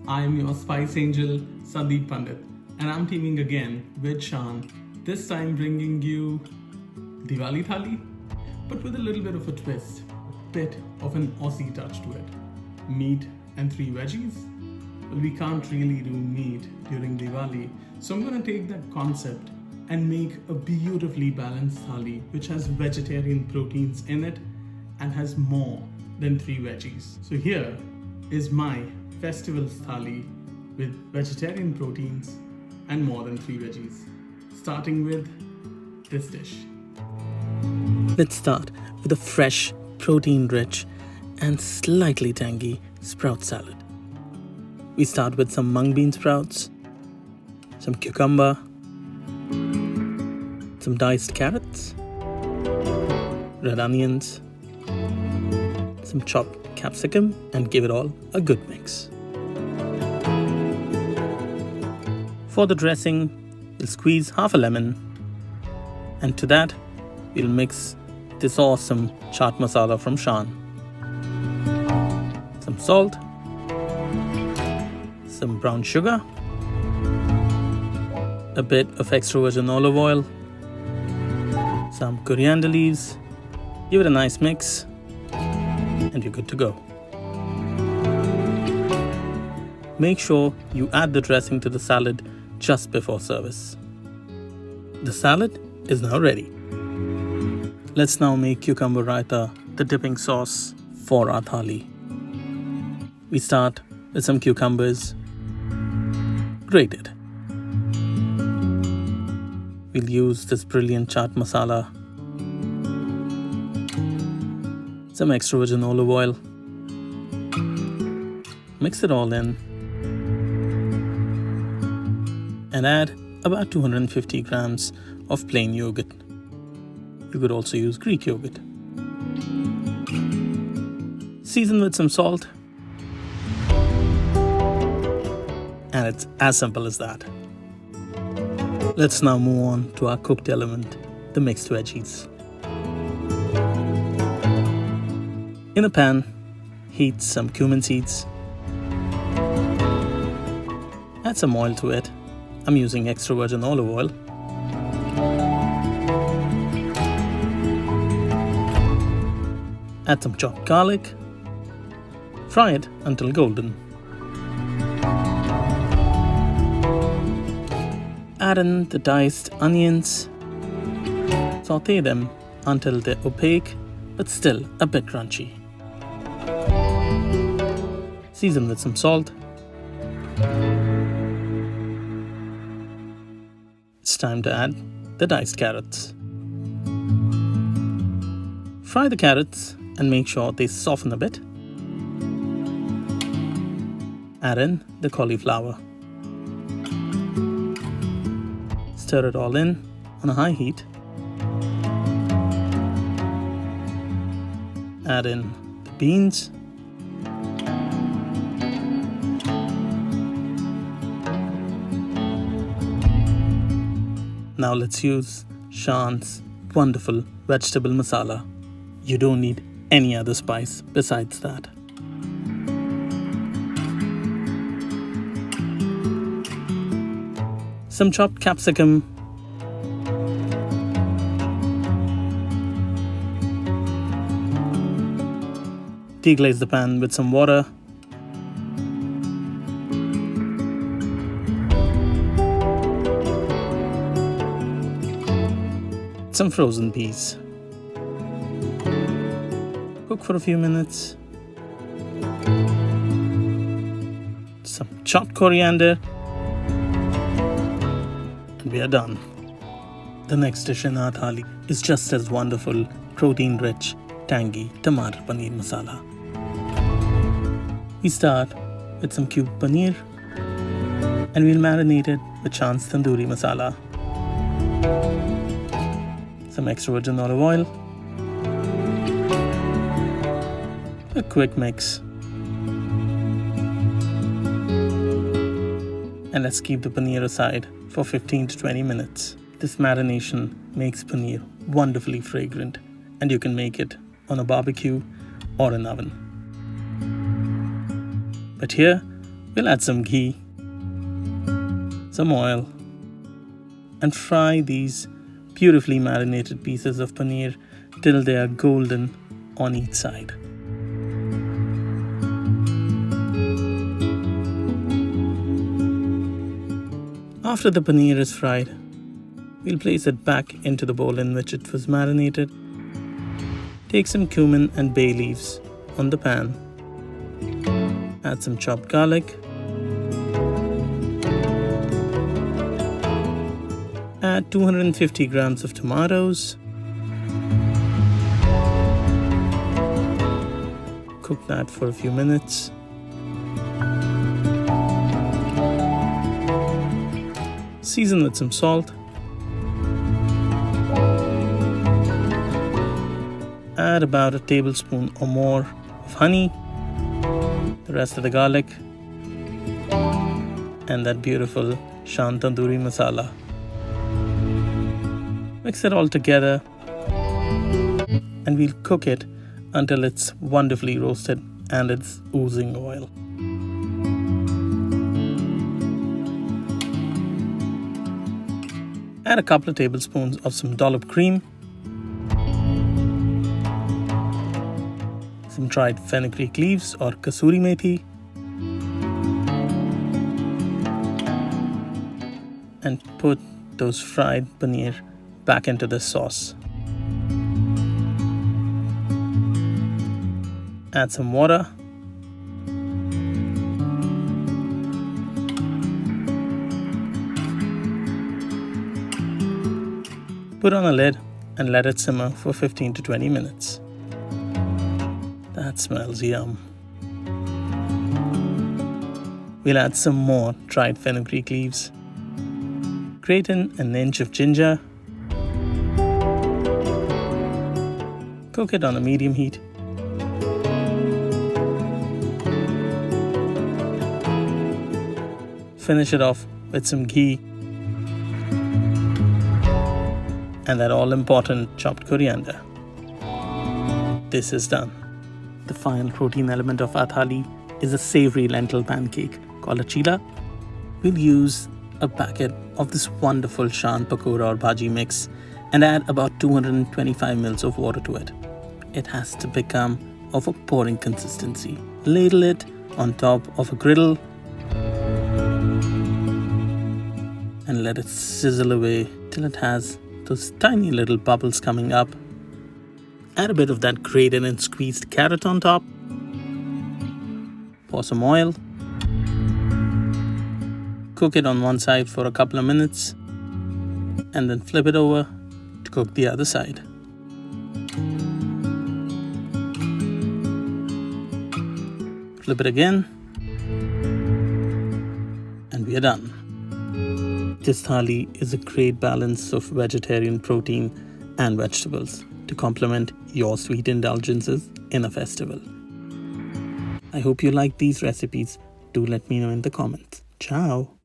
I am your spice angel, Sandeep Pandit, and I'm teaming again with Shan, this time bringing you Diwali Thali, but with a little bit of a twist, a bit of an Aussie touch to it. Meat and 3 veggies? Well, we can't really do meat during Diwali, so I'm gonna take that concept and make a beautifully balanced thali which has vegetarian proteins in it and has more than 3 veggies. So here is my festival's thali with vegetarian proteins and more than 3 veggies. Starting with this dish. Let's start with a fresh, protein-rich and slightly tangy sprout salad. We start with some mung bean sprouts, some cucumber, some diced carrots, red onions, some chopped capsicum, and give it all a good mix. For the dressing, we'll squeeze half a lemon, and to that, we'll mix this awesome chaat masala from Shan. Some salt, some brown sugar, a bit of extra virgin olive oil, some coriander leaves, give it a nice mix, and you're good to go. Make sure you add the dressing to the salad just before service. The salad is now ready. Let's now make cucumber raita, the dipping sauce for our thali. We start with some cucumbers, grated. We'll use this brilliant chaat masala, some extra virgin olive oil, mix it all in, and add about 250 grams of plain yogurt. You could also use Greek yogurt. Season with some salt, and it's as simple as that. Let's now move on to our cooked element, the mixed veggies. In a pan, heat some cumin seeds. Add some oil to it. I'm using extra virgin olive oil. Add some chopped garlic. Fry it until golden. Add in the diced onions. Sauté them until they're opaque but still a bit crunchy. Season with some salt. It's time to add the diced carrots. Fry the carrots and make sure they soften a bit. Add in the cauliflower. Stir it all in on a high heat. Add in the beans. Now let's use Shan's wonderful vegetable masala. You don't need any other spice besides that. Some chopped capsicum, deglaze the pan with some water, some frozen peas. Cook for a few minutes. Some chopped coriander, and we are done. The next dish in our thali is just as wonderful, protein-rich, tangy tomato paneer masala. We start with some cubed paneer, and we'll marinate it with Shan's tandoori masala, some extra virgin olive oil, a quick mix, and let's keep the paneer aside for 15 to 20 minutes. This marination makes paneer wonderfully fragrant, and you can make it on a barbecue or an oven. But here We'll add some ghee, some oil, and fry these beautifully marinated pieces of paneer till they are golden on each side. After the paneer is fried, we'll place it back into the bowl in which it was marinated. Take some cumin and bay leaves on the pan. Add some chopped garlic. Add 250 grams of tomatoes. Cook that for a few minutes. Season with some salt. Add about a tablespoon or more of honey, the rest of the garlic, and that beautiful Shan masala. Mix it all together and we'll cook it until it's wonderfully roasted and it's oozing oil. Add a couple of tablespoons of some dollop cream, some dried fenugreek leaves or kasuri methi, and put those fried paneer back into the sauce. Add some water. Put on a lid and let it simmer for 15 to 20 minutes. That smells yum. We'll add some more dried fenugreek leaves. Grate in an inch of ginger. Cook it on a medium heat. Finish it off with some ghee and that all-important chopped coriander. This is done. The final protein element of our thali is a savory lentil pancake called a chila. We'll use a packet of this wonderful Shan pakora or bhaji mix and add about 225 ml of water to it. It has to become of a pouring consistency. Ladle it on top of a griddle and let it sizzle away till it has those tiny little bubbles coming up. Add a bit of that grated and squeezed carrot on top. Pour some oil. Cook it on one side for a couple of minutes and then flip it over to cook the other side. Flip it again and we are done. This thali is a great balance of vegetarian protein and vegetables to complement your sweet indulgences in a festival. I hope you like these recipes. Do let me know in the comments. Ciao!